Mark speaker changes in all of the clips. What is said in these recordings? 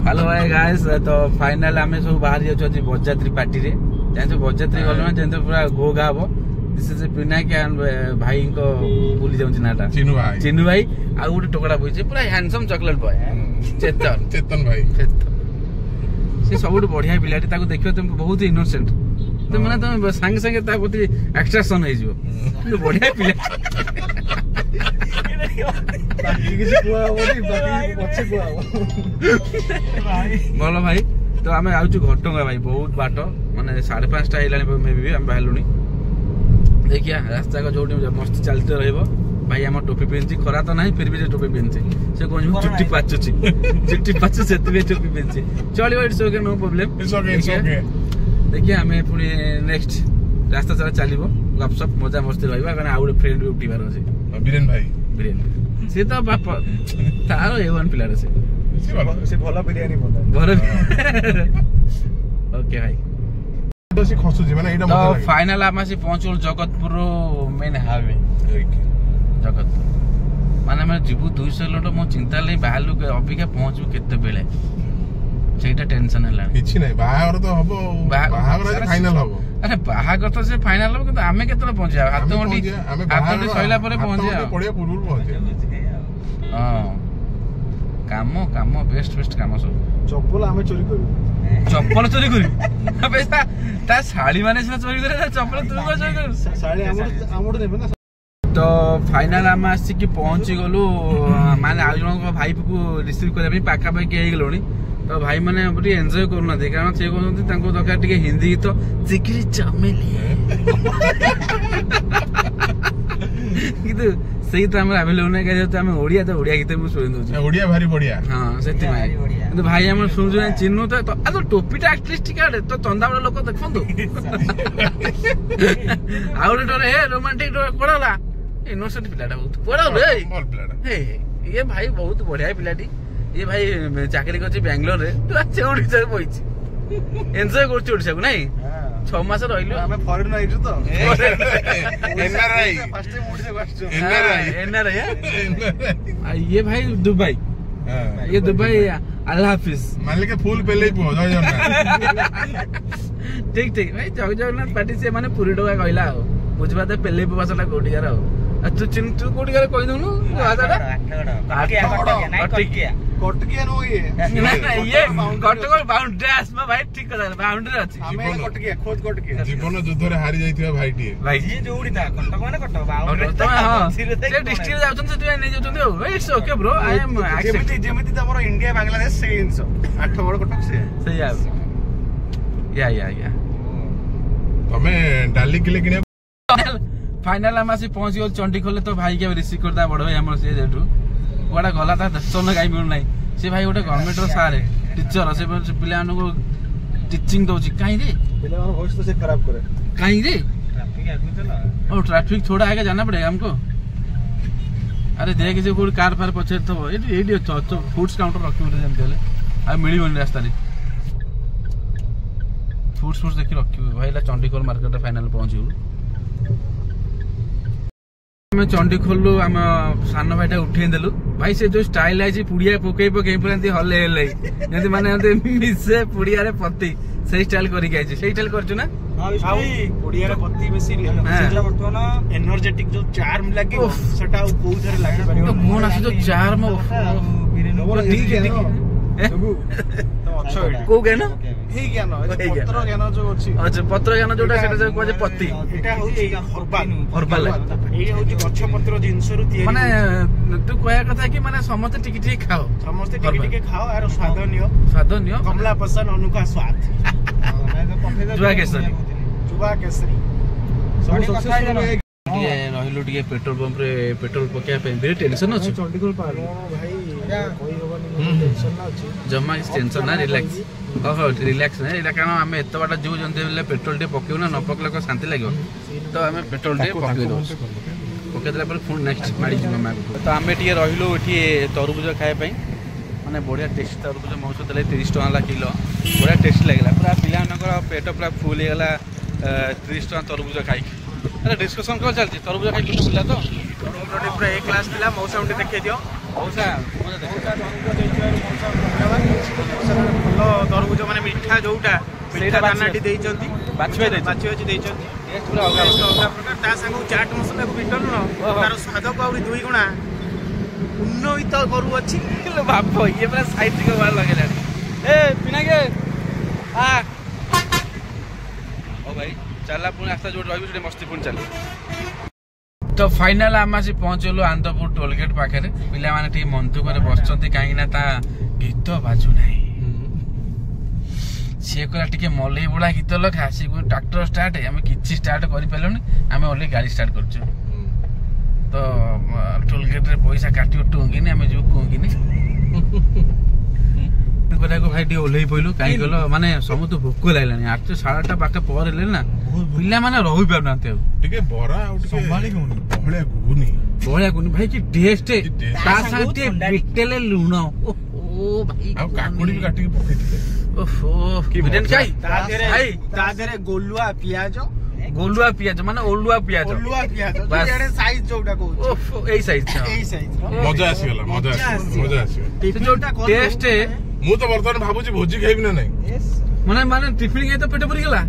Speaker 1: Hello भाई guys तो final आमे सब बाहर जाउछ बरजात्री पार्टी रे जाने बरजात्री गल ना जेंते पूरा घो गा हबो दिस इज पिनाक एंड भाई को भूली जाउछ नाटा चिन्नू भाई आ गोटे टोकड़ा बोइছে पूरा हैंडसम चॉकलेट बॉय चेतन भाई से सबुठ बढ़िया पिलाटी ताको देखियो तुम बहुत इनोसेंट तो माने तुम संगे संगे ता प्रति एक्सट्रैक्शन हो जिवो बढ़िया पिला बोलो भाई तो आम आउचु घटंगा भाई बहुत बाट माने 5:30 मे भी आम बाहर देखिया रास्ता का जो मस्त चलते रहिबो भाई आम टोपी पिंची खरा तो नहीं फिर भी टोपी पिंची से कोन चुट्टी पाचुची चुट्टी पाचु सेतबे टोपी पिंची चलियो it's okay no problem it's okay देखिए हमें पुणी नेक्स्ट रास्ता सारा चलिबो गपसप मजा मस्ती रहइबा कारण आउडे फ्रेंड भी उठीबार अछि बीरेन भाई बीरेन से तो बाप तारो एवन पिलार से भला बिरयानी बोला ओके भाई तो से खसु जी माने एटा तो फाइनल आमासी पहुंचल जगतपुर मेन हाईवे जगतपुर माने हम जीवु 200 किलोमीटर मो चिंता ले बाहलु अबिका पहुंचू केते बेले सेटा टेंशन हला किछि नै बाहागर तो हबो बाहागर फाइनल हबो अरे बाहागर तो से फाइनल हबो কিন্তু आमे केतले पहुंचा हाथ मोटी सइला परे पहुंचा पड़िया पूर्व पहुंचा हां काम बेस्ट काम सब चप्पल आमे चोरी करू अबे ता साड़ी माने से चोरी करे चप्पल तू चोरी करू साड़ी आमोड नेबे ना तो फाइनल आम आसिक पहुंची गलु माने आ जन भाई को रिसीव करे पाखा पाखी हे गलोनी तो भाई मैंने एंजॉय करना कारण से कहते दरकार टे हिंदी गीत चिकरी चमेली कि सही तो आवेलेबल नहीं जेहतु आम ओडिया तो ओडिया गीत शुणी दे ओडिया भारी बढ़िया हाँ से भाई आम शुणु चिन्हू तो टोपीटा एटलिस्ट टिके तो चंदा बड़ा लोक देखु आउ डरे रोमांटिक पड़ा इनोसेंट पिलाटा बहुत पड़ा ये भाई बहुत बढ़िया पिलाटी ये भाई चाकरी कर बेंगलोर रे तू अच्छे ओडिसा रे बइछि एन्जॉय करछ ओडिसा को नहीं 6 मास रहिलो हमें फॉरेन आइछु तो एनआरआई फर्स्ट टाइम ओडिसा को आछो एनआरआई ये भाई दुबई ये दुबई अल्लाह हाफिज मान ले के फुल पेले पो जय जगन्नाथ ठीक भाई जय जगन्नाथ पार्टी से माने पूरी डोगा कहला हो बुझबा त पेले पो भाषाटा कोटिकार हो तू चिंतु कोटिकार कहि दउनु भाषाटा कटकिया नो ये कटक बाउंड्री आसबा भाई ठीक कर बाउंड्री अछि हमें कटकिया खोज कटकिया जीवन युद्ध रे हारि जाइथिबा भाईटी भाई जी जोडी ता कटक माने कटक बाउंड्री तो हां से डिस्ट्रिक्ट जाउछन से तू नै जाउछन हो it's okay bro I am accept जेमिति तमरो इंडिया बांग्लादेश से इंसो 8 बड़ कटक से सही या तमे डाली किले किने फाइनल आमासी पहुंच गयो चंडीखोल तो भाई के रिसीव करदा बड़ भाई हमर से जेठू गोटा गला ता दर्शन गाई मिलु नै से भाई गोटे गवर्नमेंट रो सारे टीचर से पिला को टीचिंग दोची काई रे पिला मानो वॉइस तो से खराब करे काई रे ट्रैफिक आगु चला ओ ट्रैफिक थोड़ा आगे जाना पड़ेगा हमको अरे देख से कोई कार फार पछे थबो एडी तो फूड्स काउंटर रखि उठे जेम देले आ मिली बन रास्ता रे फूड्स देखि रखि भाई ला चंडीखोल मार्केट फाइनल पहुंची चंडीखोल आम सान भाईटा उठे देलु भाई से जो स्टाइल आई पुड़िया पकई पूरा हले हले माने मिसे पुड़िया रे पत्ती से स्टाइल करिक आइछि से स्टाइल करछु ना हां पुड़िया रे पत्ती बेसी बर्तमान एनर्जेटिक जो चार्म लागे सेटा कोउ थरे लागे पारियो कोन आसी जो चार्म को ज्ञान हे ज्ञान पत्र ज्ञान जो अछि अच्छा पत्र ज्ञान जोटा सेटा जो कहजे पत्ती एटा होछि हर्बल ए होछि गछ पत्र जिंस रु तियारी माने तू कहया कथा कि माने समस्त टिकी टिकी खाओ समस्त टिकी टिकी खाओ आरो स्वाद नियो कमला पसंद अनुका स्वाद जुवा केसरी सब सक्सेसफुल रहिलो टिके पेट्रोल पंप रे पेट्रोल पकिया पे बेरे टेंशन अछि चंडीगढ़ पार भाई कोई होबनी टेंशन ना अछि जम्मा टेंशन ना रिलैक्स हो रिलैक्स ना एला कारण हमें एत बाटा जो जंते बेले पेट्रोल टे पकियो ना न पकले को शांति लागो तो हमें पेट्रोल टे पकियो दो पके देला पर फोन नेक्स्ट माडी जी मामा तो हमें टिके रहिलो एठी तरबुज खाय पई माने बढ़िया टेस्ट तरबुज मौसो देले 30 टका ला किलो बढ़िया टेस्ट लागला पूरा पिला नकर पेट पूरा फुल हे गला 30 टका तरबुज खाई अरे डिस्कशन कर चलती तरबुज खाई कुछ मिला तो तरबुज पूरा एक क्लास मिला मौसा उंडी देखे दियो मौसा मौसा
Speaker 2: आपको जो माने मिठा जोटा मिठा दानाटी देइचंती बाछी देइचंती ता संग चाट मसला को बिटल न तार स्वाद को आउरी 2 गुणा उन्नत करू अछि
Speaker 1: बाप ये पूरा साइड के बार लगेलानी ए पिना के आ ओ भाई चला पुणी रास्ता जो रही से मस्ती पुणी चल तो फाइनल आम आसी पहुंचलु आनंदपुर टोलगेट पाखे पिला माने ठीक मन दुख रे बसचंती काहे ना ता गीत बाजू नाही सी कोला टिके मलई बुढ़ा गीत लखा सी ट्रैक्टर स्टार्ट हम किछि स्टार्ट करि पेलुनी आमे ओली गाड़ी स्टार्ट करछु तो टोलगेट रे पैसा काटियो टोंगिनी आमे जो कोंगिनी कोला को भाई टी ओलई पइलु काई गलो माने समु तो भूख लागलानी 8 8:30 पाके पर हेले ना पिला माने रहि पाबनाते
Speaker 3: टिके बरा आ संभाली कोनी बहळ्या गुनी भाई की
Speaker 1: टेस्ट ता साथे बिटेले लुण ओ भाई
Speaker 3: आ काकुडी भी काटी के पकेथिले
Speaker 1: ओहो की बिटेन चाहि
Speaker 2: ता देरे गोलुआ पियाज
Speaker 1: माने ओलुआ पियाज
Speaker 2: एडे साइज जोटा को
Speaker 1: ओहो एई साइज
Speaker 3: मजा आसी गेला
Speaker 1: जोटा टेस्ट
Speaker 3: मु तो वर्तमान भाबुची भोजी खाइबी ना नहीं
Speaker 1: माने टिफिन के तो पेट भरी गेला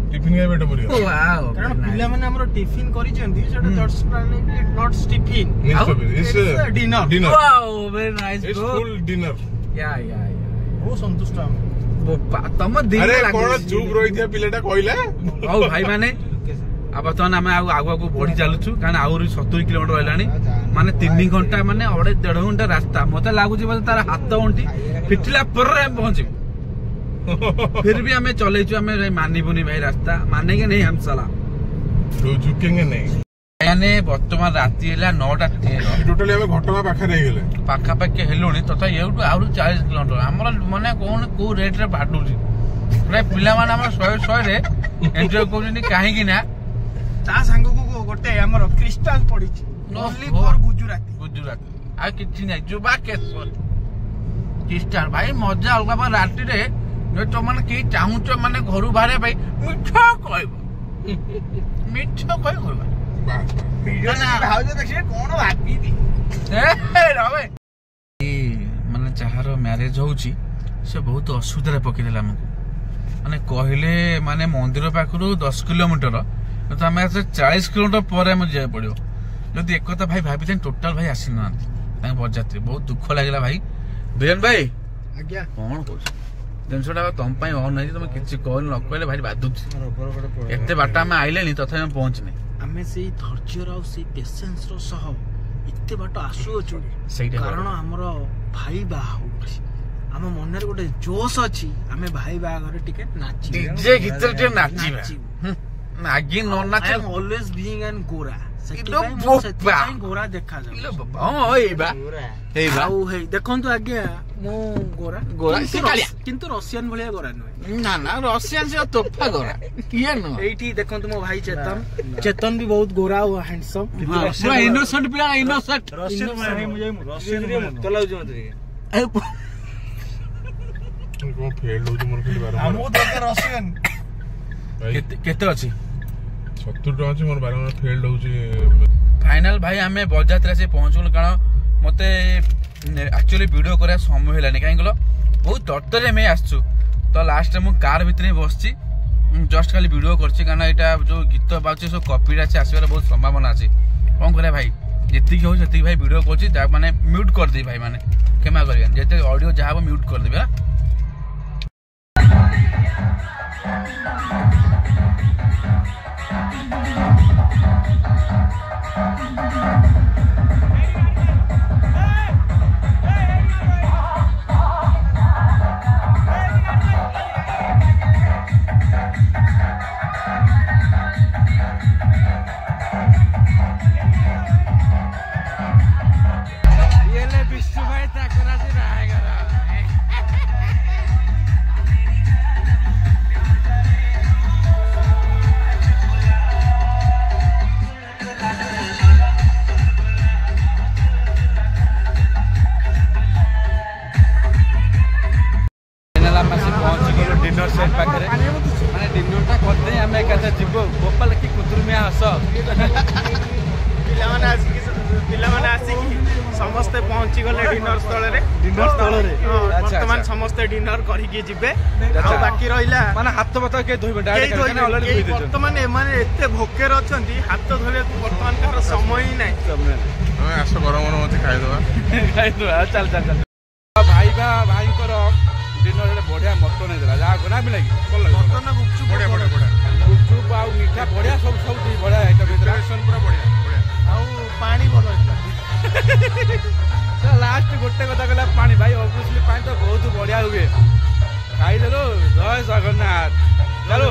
Speaker 2: वाओ कारण पिला माने हमरो टिफिन करि जंती सेटा that's not tiffin it's dinner
Speaker 1: wow very nice
Speaker 3: bro full dinner
Speaker 1: या
Speaker 2: वो संतुष्ट हम
Speaker 1: तम दिन
Speaker 3: अरे कोन चुप रहि थिया पिलेटा कहला
Speaker 1: ओ भाई माने अब तो ना मैं आगु को बढ़ी चलुछु कारण आउरी 70 किलोमीटर रहलानी माने 3 घंटा माने 1.5 घंटा रास्ता मते लागु जे तार हाथ गंठी फिटला पर हम पहुंची फिर भी हमें चले हमें मानिबुनी भाई रास्ता मानेंगे नहीं हम साला
Speaker 3: तो झुकेंगे नहीं
Speaker 1: यानी वर्तमान राति है 9:13
Speaker 3: टोटली हमें घटना पाखा रह गेले
Speaker 1: पाखा पाखे हेलुनी तथा एउटु आउरु 40 किलोमीटर हमर माने कोन को रेट रे बाटुची प्राय पिला माने हमर 100 रे एन्जॉय कोनी काहे कि ना
Speaker 2: ता संग को गोटे हमर क्रिस्टल पडिची ओनली फॉर गुजरात
Speaker 1: आ किछि नै जुबा केसर क्रिस्टल भाई मजा अलगा पर राति रे तो माने के चाहूच माने घरु बाहरे भाई मिठा कहबो
Speaker 2: भाउज देखिए कोन भाबी दी
Speaker 1: रवे माने चाहार मैरिज होउची से बहुत असुविधा रे पकेदेला हमको माने कहले माने मंदिर पाखरु 10 किलोमीटर तो हमें 40 किलोमीटर पर हम जाय पड़ियो जदि एक कथा भाई भाबी टोटल भाई आसी ना तां बरजात्री बहुत दुख लागला भाई बिरेन भाई
Speaker 2: आज्ञा
Speaker 1: कोन कहछ जिनसटा तुम ऑन नहीं तुम किसी कह न कहले भाई बाधुची एते बाटा में आइले नहीं तथा हम पहुंचने
Speaker 2: आमे से धैर्यर और से पेशेंस रो सह इते बाट आसु अछु कारण हमरो भाई बा होछि हम मन रे गोटे जोश अछि हमें भाई बा घर टिके नाची
Speaker 1: डीजे गीत टे नाची नागी न नाच
Speaker 2: I am always being an Gora Gora देखा देखो आगे मु गोरा किंतु रशियन भलिया गोरा
Speaker 1: ना ना रशियन से तोफा गोरा किए न
Speaker 2: एठी देखो मो भाई चेतन भी बहुत गोरा और हैंडसम
Speaker 1: पूरा इनोसेंट पिला इनोसेंट
Speaker 2: रशियन रे चलाउ जो मत
Speaker 3: को फेल हो जो मोर के बारे
Speaker 2: हम देखे रशियन
Speaker 1: केते अछि
Speaker 3: 70 टका अछि मोर बारे फेल्ड होउची
Speaker 1: फाइनल भाई हमें बरजात्रा से पहुंचल कारण मते एक्चुअली वीडियो करे समय हेलानी काहे गलो बहुत तत्तरे में आछछु तो लास्ट मु कार भितरे बसची जस्ट खाली वीडियो करछि कारण एटा जो गीत बाउछि सो कॉपीराइट से आसीबार बहुत संभावना अछि कोन करे भाई जेति हो सेति भाई वीडियो करछि ता माने म्यूट कर दे भाई माने क्षमा करियन जेते ऑडियो जाबो म्यूट कर देबे डिनर सेट पाखे माने डिनरटा करते आम एक जीव गोपाल कि कुतुरमिया हस
Speaker 2: पिला माने ପିଲାମାନେ ଆସିକି ସମସ୍ତେ ପହଞ୍ଚି ଗଲେ ଡିନର ସ୍ଥଳରେ ବର୍ତ୍ତମାନ ସମସ୍ତେ ଡିନର କରିକି ଯିବେ ଆଉ ବାକି ରହିଲା
Speaker 1: ମାନେ ହାତ ଫାତ କେହି ଧୋଇବେ
Speaker 2: ବର୍ତ୍ତମାନ ଏମାନେ ଏତେ ଭୋକରେ ଅଛନ୍ତି ହାତ ଧୋଇବାକୁ ବର୍ତ୍ତମାନ କାହାର ସମୟ ହିଁ ନାହିଁ
Speaker 3: ଆସ ଗରମ ଗରମ ଅଛି ଖାଇଦବା
Speaker 1: ଚାଲ ଚାଲ ଚାଲ ଭାଇଙ୍କର ଡିନର ବଢିଆ ମଟନ ହେଇଥିଲା ଯାହା ଗୋନା ବି ଲାଗି
Speaker 2: ମଟନ ଗୁପଚୁପ
Speaker 3: ବଢିଆ ବଢିଆ ବଢିଆ
Speaker 1: ଗୁପଚୁପ ଆଉ ମିଠା ବଢିଆ ସବୁ ବଢିଆ ଆଇଟମ ହେଇଥିଲା
Speaker 3: ପୁରା ବଢିଆ ବଢିଆ
Speaker 2: ଆଉ ପାଣି ଭଲ ହେଇଥିଲା
Speaker 1: ଲାଷ୍ଟ ଗୋଟେ କଥା କହିଲା ପାଣି ଭାଇ ଅବଭିୟସଲି ପାଣି ତ ବହୁତ ବଢିଆ ହୁଏ ଖାଇଦେଲୁ ଜୟ ଜଗନ୍ନାଥ ଚାଲୁ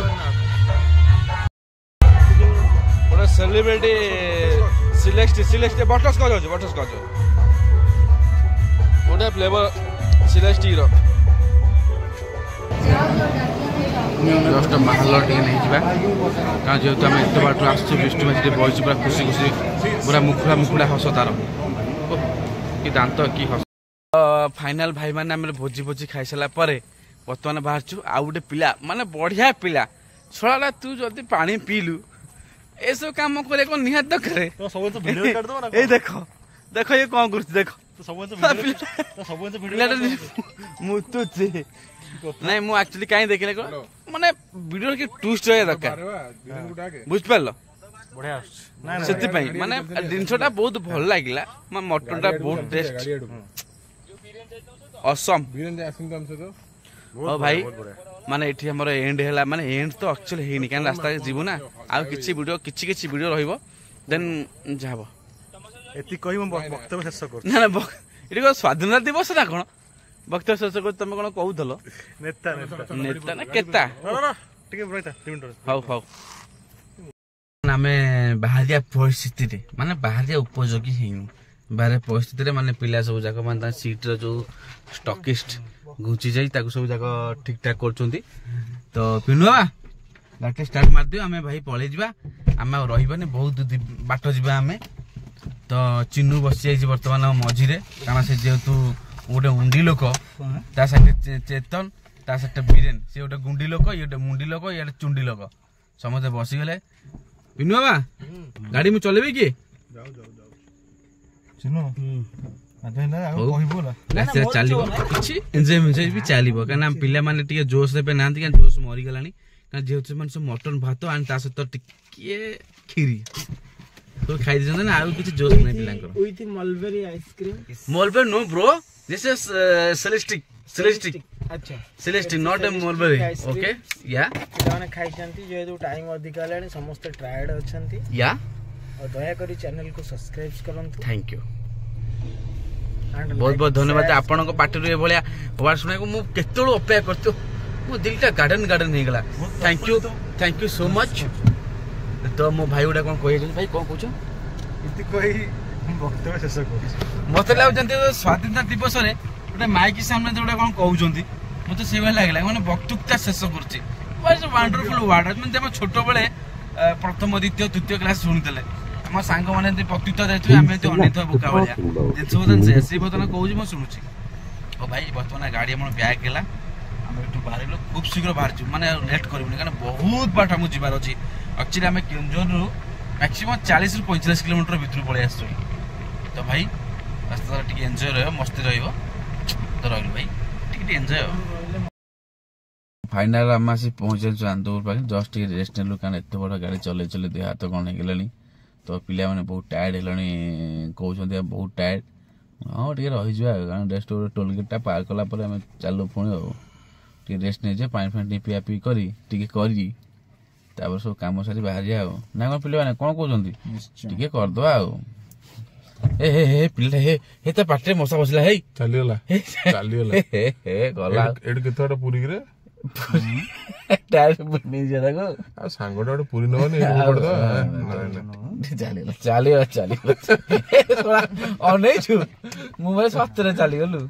Speaker 1: ଗୋଟେ ସେଲିବ୍ରିଟି ସିଲେକ୍ଟ ବଟରସ୍କଚ୍ ଅଛି ବଟରସ୍କଚ୍ ଗୋଟେ ଫ୍ଲେଭର ସିଲେକ୍ଟିର ଜଷ୍ଟ ମାହଲ ଟିକେ ନେଇଯିବା କାରଣ ଯେହେତୁ ଆମେ ଏତେ ବାଟରୁ ଆସୁଛୁ ବିଷ୍ଣୁ ମାଝି ଟିକେ ବହିଛୁ ପୁରା ଖୁସି ଖୁସି ପୁରା ମୁଖୁଡ଼ା ହସ ତାର କି ଦାନ୍ତ କି ହସ ଫାଇନାଲ ଭାଇମାନେ ଆମେ ଭୋଜି ଖାଇସାରିଲା ପରେ ବର୍ତ୍ତମାନ ବାହାରିଛୁ ଆଉ ଗୋଟେ ପିଲା ମାନେ ବଢିଆ ପିଲା ଛଡା ତୁ ଯଦି ପାଣି ପିଇଲୁ ଏସବୁ କାମ କରିବା କଣ ନିହାତି ଦରକାର ଏଇ ଦେଖ ଦେଖ ଇଏ କଣ କରୁଛି ଦେଖ ମୁତୁଛି ନାଇଁ ମୁଁ ଆକ୍ଚୁଆଲି କାହିଁ ଦେଖିଲେ କଣ ମାନେ ଭିଡିଓ କି ଟୁଇଷ୍ଟ ରହିବା ଦରକାର ବୁଝିପାରିଲ ସେଥିପାଇଁ ମାନେ ଜିନିଷଟା ବହୁତ ଭଲ ଲାଗିଲା ମଟନ ଟା ବହୁତ ଟେଷ୍ଟ ଅସମ ଭାଇ ମାନେ ଏଠି ଆମର ଏଣ୍ଡ ହେଲା ମାନେ ଏଣ୍ଡ ତ ଆକ୍ଚୁଆଲି ହେଇନି କାରଣ ରାସ୍ତାରେ ଯିବୁ ନା ଆଉ କିଛି ଭିଡିଓ ରହିବ ଦେନ୍ ଯାବ
Speaker 2: ଏତିକି କହି ମୁଁ ବକ୍ତବ୍ୟ ଶେଷ କରୁଛି
Speaker 1: ନା ଏଠି କଣ ସ୍ୱାଧୀନତା ଦିବସ ନା କଣ ବକ୍ତବ୍ୟ ଶେଷ କରୁଛି ତମେ କଣ କହୁଥିଲ
Speaker 2: ନେତା
Speaker 1: ନା କେତା ହଉ ହଉ ଆମେ ବାହାରିଆ ପରିସ୍ଥିତିରେ ମାନେ ବାହାରିଆ ଉପଯୋଗୀ ହେଇନୁ ବାହାରିଆ ପରିସ୍ଥିତିରେ ମାନେ ପିଲା ସବୁ ଯାକ ମାନେ ତାଙ୍କ ସିଟ୍ର ଯୋଉ ଷ୍ଟକିଷ୍ଟ ଘୁଞ୍ଚି ଯାଇ ତାକୁ ସବୁ ଯାକ ଠିକ ଠାକ କରୁଛନ୍ତି ତ ପିନୁ ଗାଡି ଷ୍ଟାର୍ଟ ମାରିଦିଅ ଆମେ ଭାଇ ପଳେଇ ଯିବା ଆମେ ଆଉ ରହିବାନି ବହୁତ ବାଟ ଯିବା ଆମେ ତ ଚିନୁ ବସି ଯାଇଛି ବର୍ତ୍ତମାନ ମଝିରେ କାରଣ ସେ ଯେହେତୁ ଗୋଟେ ଉଣ୍ଡି ଲୋକ ତା ସାଙ୍ଗେ ଚେତନ ତା ସାଙ୍ଗେ ବୀରେନ ସେ ଗୋଟେ ଗୁଣ୍ଡି ଲୋକ ଇଏ ଗୋଟେ ମୁଣ୍ଡି ଲୋକ ଇଏ ଗୋଟେ ଚୁଣ୍ଡି ଲୋକ ସମସ୍ତେ ବସିଗଲେ ପିନୁ ବାବା ଗାଡି ମୁଁ ଚଲେଇବି କି ଚାଲିବ କିଛି ଏନ୍ଜୟ ବି ଚାଲିବ କାହିଁକିନା ପିଲାମାନେ ଟିକେ ଜୋସ୍ ଦେବେ ନାହାନ୍ତି କାରଣ ଜୋସ୍ ମରିଗଲାଣି କାରଣ ଯେହେତୁ ସେମାନେ ସବୁ ମଟନ ଭାତ ଆଣି ତା ସହିତ ଟିକେ କ୍ଷୀରି ଖାଇ ଦେଇଛନ୍ତି ନା ଆଉ କିଛି ଜୋସ୍ ନାହିଁ ପିଲାଙ୍କର mulberry no bro this is celestic not a mulberry okay या
Speaker 2: पिलाने खाइछंती जेहेतु टाइम अधिक हेलानी समस्त टायर्ड अछंती
Speaker 1: या
Speaker 2: और दया करी चैनल को सब्सक्राइब करंतु
Speaker 1: थैंक यू बहुत बहुत धन्यवाद आपण को पार्टी रे भलिया वर्ड सुने को मु केतलो अपेक्षा करतो मु दिलटा गार्डन हे गला थैंक यू सो मच तो मो भाई उडा कोन कहि भाई कोन कहछो
Speaker 2: इति कहि वक्तव्य शेष कर
Speaker 1: मते लागजंती स्वाधीनता दिवस रे गोटे माइक सामने जोटा कोन कहउजंती मते सेवा लागला माने वक्तव्यता शेष करछि वाज वंडरफुल वर्ड म्हणजे हम छोटो बेले प्रथम द्वितीय तृतीय क्लास सुनितले हम सांग माने वक्तव्यता देथु हम ते अनेथ बुका बलिया दिन सोदन से सी बतन कहउजी म सुनुछि ओ भाई वर्तमान गाड़ी हमर बैक गेला हम एटु बाहरिलो खूब शीघ्र बाहरछु माने लेट करबनी कारण बहुत बाट हम जिबार अछि एक्चुअली हम केंजोर मैक्सिमम 40 रु 45 किलोमीटर भीतर पळे आसछु तो भाई रास्ता टिके एन्जॉय रहियो मस्ती रहियो तो रहिलो भाई टिके एन्जॉय फाइनल हम आसी पहुंचे चांदपुर पाखे जस्ट टिके रेस्ट नेलु कारण एते बड़ गाड़ी चले चले देह हाथ कोन गेलानी तो पिला माने बहुत टायर्ड हेलानी कहउछन्ती बहुत टायर्ड हां टिके रहि जवा कारण रेस्ट टोल गेट टा पार कला पर हम चालू पुणी हो टिके रेस्ट नै जे पानी फानी पिया पी करी टिके करी तापर सब काम सारी बाहर जाओ ना कोन पिले माने कोन कहउछन्ती टिके कर दो आ हे पिले हे त पाटे मसा बसला हे
Speaker 3: चलियला
Speaker 1: हे गला
Speaker 3: एड केतोटा पूरी रे
Speaker 1: टायर बनी जरा को
Speaker 3: आ सांगोटा पूरी नवनी पड़ दो
Speaker 1: चलियो अनै छु मोबाइल सत्तरे चली गलु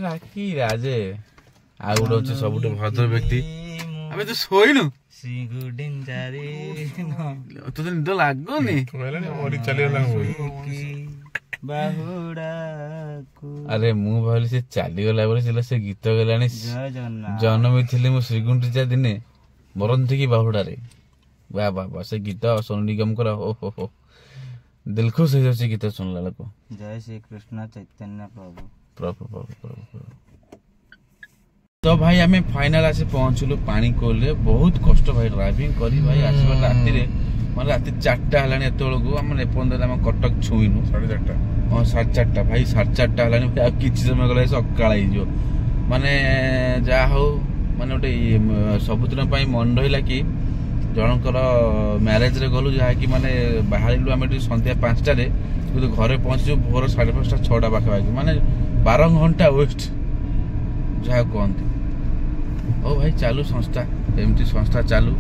Speaker 1: राखी राजे आ उडोछ सबुटे भद्र व्यक्ति हमें तो सोइनु तो निद लागोनी अरे मु भाविली से चली गला बोले से गीत गलानी जन्मी थी मो श्रीगुंडीचा दिने मरंती की बाहुड़ा रे वाह वाह वाह से गीत सोनू निगम कर हो दिल खुश हो जाए गीत सुनला लोक।
Speaker 4: जय श्री कृष्ण चैतन्य प्रभु
Speaker 1: प्रभु प्रभु प्रभु। तो भाई आम फाइनाल आसी पहुंचलु पानी कोल रे। बहुत कष्ट भाई ड्राइविंग करी भाई आसवा राति रे माने राति 4टा हलानी एतोळगु हम एपंद हम कटक छुइनु 4:30 हां 4:30 भाई 4:30 हलानी आ किछि समय गले सकाळ ही जो माने जा हो माने ओटे सबुदिन पई मन रहिला कि जनकर मैरेज रे गलु जहा कि माने बाहरिलु हम संध्या 5टा रे किंतु घरे पहुंचु भोर 5:30 6टा बाकी माने 12 घंटा वेस्ट जहा कहते। ओ भाई चालू संस्था एमती संस्था चालू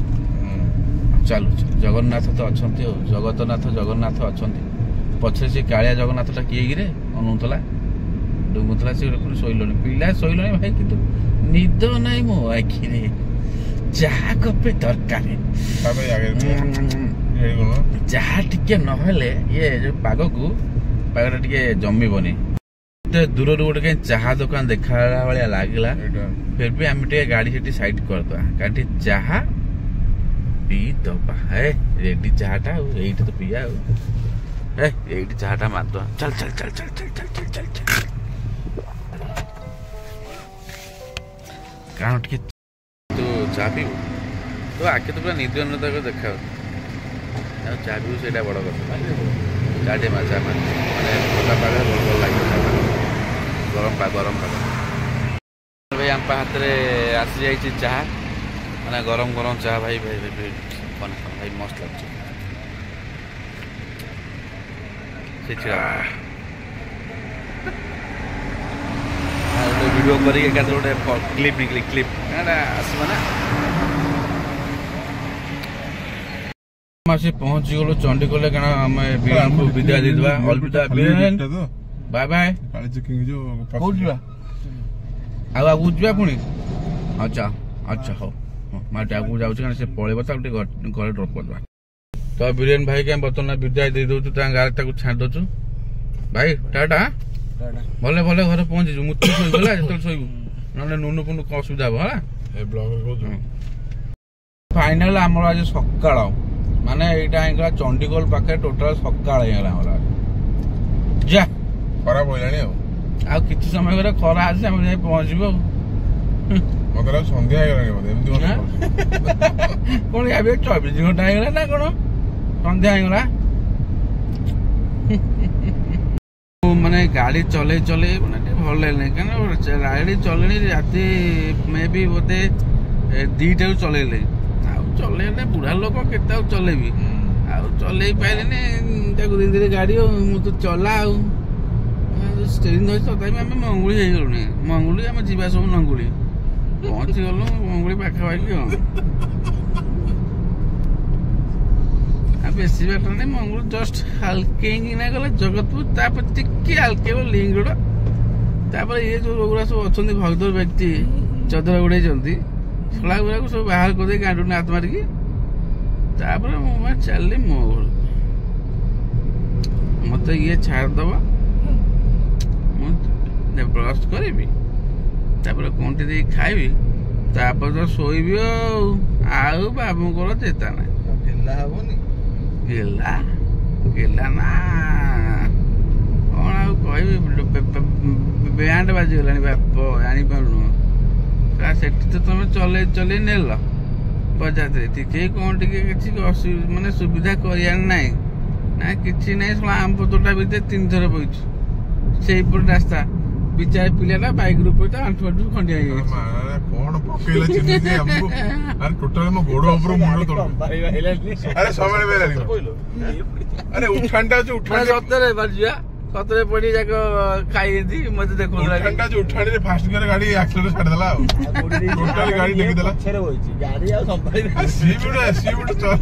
Speaker 1: चालू जगन्नाथ तो अच्छा जगतनाथ जगन्नाथ अच्छा पछे से कालिया जगन्नाथ किए गिरे अनुला डुंगुला से शोल पिला शोल भाई कि निद नाई मो आखिरे जहा कपे दरकार जहा टिके नहले ये जो पाग को पागटा टिके जमीबनी दूर गोटे कहीं चाहा दुकान देखा भाया लगला फिर भी आम गाड़ी से साइड करदे गाड़ी चाहा पी दबा है रेडी चाहाटा यही तो पिया यही चाहाटा मारद चल चल चल चल चल चल चल चल चल कारण टे तो चाह पीबू तो आखे तो पूरा निद नक देखा चाह पीबू से बड़ कथा चाटे मार मैंने पाग भल लगे गरम पाग भाई आम हाथ में आसी जाइए चाह मैंने गरम गरम चाह भाई भाई भाई भाई मस्त लगे वीडियो कर गोटे क्लिप निकली क्लिप आसवा ना पहुंची गलु चंडीगढ़ क्या आम विदाय देवा अलविदा बाय बाय आगू जा पुणी अच्छा अच्छा हो माटे आगू जाऊँ से पलैब तो घर ड्रप करदे तो बीरेन भाई के बर्तमान विदाय दे दौचु गाड़ी छाड़ दौचु भाई टाटा भले भले घर पहुंचीजु मुझे शोला जो शोबू ना नुनु पुनु कौन असुविधा हम फाइनाल आम आज सका माने यहाँ चंडीगढ़ पाखे टोटाल सका जा खरा पड़ा आ किसी समय गले खरा आसे आम जाए पहुंचबू मतलब संध्या कौन या 24 घंटा होगा ना कौन संध्या होगा माने गाड़ी चले चले मैंने भल लगे क्या गाड़ी चले राति मे भी बोधे 2टा चलेले चलेने बुढ़ा लोक के चलेबी चल पारे धीरे धीरे गाड़ी मुझे चला स्टेरिंग धरी तथापि आम मंगुली होगलुनि मंगुली आम जा सब नंगुली पहुंची गलु मंगुली पाखापाखि बेसी बाट नहीं मंगुल जस्ट हल्के गले जगतपुर टिके हल्के लिंगड़ ये जो गुरा सब अच्छा भगदर व्यक्ति चदर उड़े छला गुरा सब बाहर कर गाड़ी हाथ मारिकी चल मो घर मत ये छाड़दब ब्रश करी कौन टे खाइबी तो शोबी आउ बाबू को चेता ना गेला गेला ना कौन आउ कह बैंड बाजीगला बाप जापार से तुम चले चले नेल बजाते टे कौन टे माने सुविधा करना ना कि ना आम पतोटा भितर 3 थर पड़ू से रास्ता बिचार पिला बाइक रू पड़ता आंठू खंडिया
Speaker 3: कौन पकेला चिन्ह हमको अरे टोटल मो गोड़ ऊपर मुंड तोड़ अरे समय बेला अरे उठांडा जो उठांडा
Speaker 1: सतरे बजिया सतरे पड़ी जाको खाई दी मते देखो
Speaker 3: उठांडा जो उठाणी रे फास्ट कर गाड़ी एक्सीलेटर छाड़ देला टोटल गाड़ी टेकी देला
Speaker 4: पछरे होईची गाड़ी आ संभाली
Speaker 3: सीबीट चल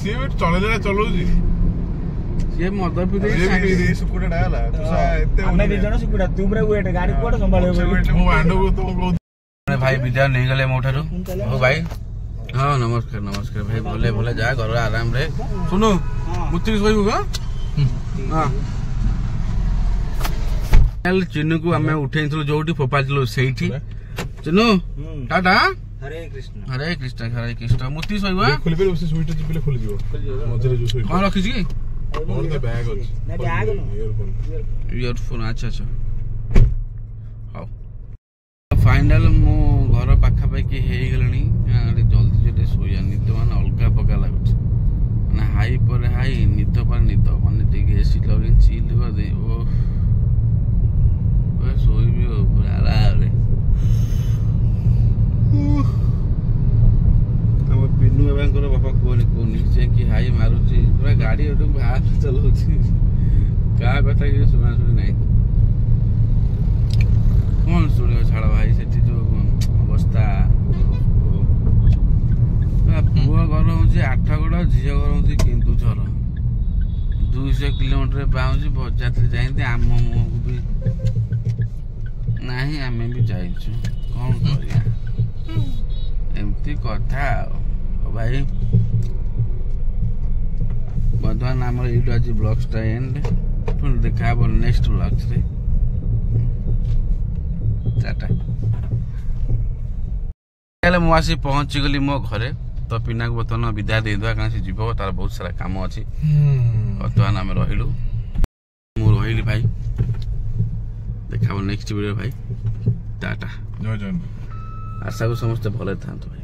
Speaker 3: सीबीट चलेला चलौजी
Speaker 1: ये मद पी
Speaker 3: सुकुटा डाला तुसा एते
Speaker 4: हमें भी जण सुकुटा तू रे वेट गाड़ी कोड संभाले
Speaker 3: मो आंडो को तो
Speaker 1: भाई विद्या नहीं गले मोठारू ओ भाई हां नमस्कार नमस्कार भाई भले भले जा घर आराम रे सुनो मुत्ती सोइबू का हां चिन्नू को हमें उठेइथलो जोटी फोपाचलो सेठी चिन्नू टाटा।
Speaker 4: हरे कृष्ण
Speaker 1: हरे कृष्ण मुती सोइबा
Speaker 3: खोली पे उसे स्विच चिपले खोली दियो मझरे जो सोइ
Speaker 1: कोन रखी छी
Speaker 3: और तो बैग अछि
Speaker 4: ना बैग
Speaker 1: ईयरफोन अच्छा हाउ फाइनल मो घर पाखा पाखी हे गेलनी जल्दी जल्दी सोया निद मान अलगा पका लागुछ माने हाई पर हाई निद पर निद माने टिके एसी लगे चिल कर दे ओ सोई भी पूरा रे हम पिन्नू एवं बापा कोनी से कि हाई मारुची पूरा गाड़ी ओटू बाहर चलाउची का कथा कि सुना नहीं कौन सुनियो छाड़ भाई सेठी जो अवस्था पुआ घर हूँ 8 गड़ झील घर हूँ केन्दुझर 200 किलोमीटर पाऊँच बजार से जाइए आम मुह को भी नहीं आम भी जाइछु कौन करिया एमती कथा भाई बर्तमान आम ये आज ब्लॉग्स एंड पुणी देखा नेक्स्ट ब्लॉग्स रे टाटा मुझे पहुंची गली मो घरे तो पिना को बर्तमान विदा देदेवा कहीं से जीव तार बहुत सारा काम अच्छी बर्तमान आम रही भाई देखा नेक्स्ट वीडियो भाई टाटा
Speaker 3: जय जय
Speaker 1: आशा को समस्त भले था भाई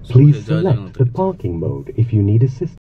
Speaker 5: Please select the parking mode if you need assistance.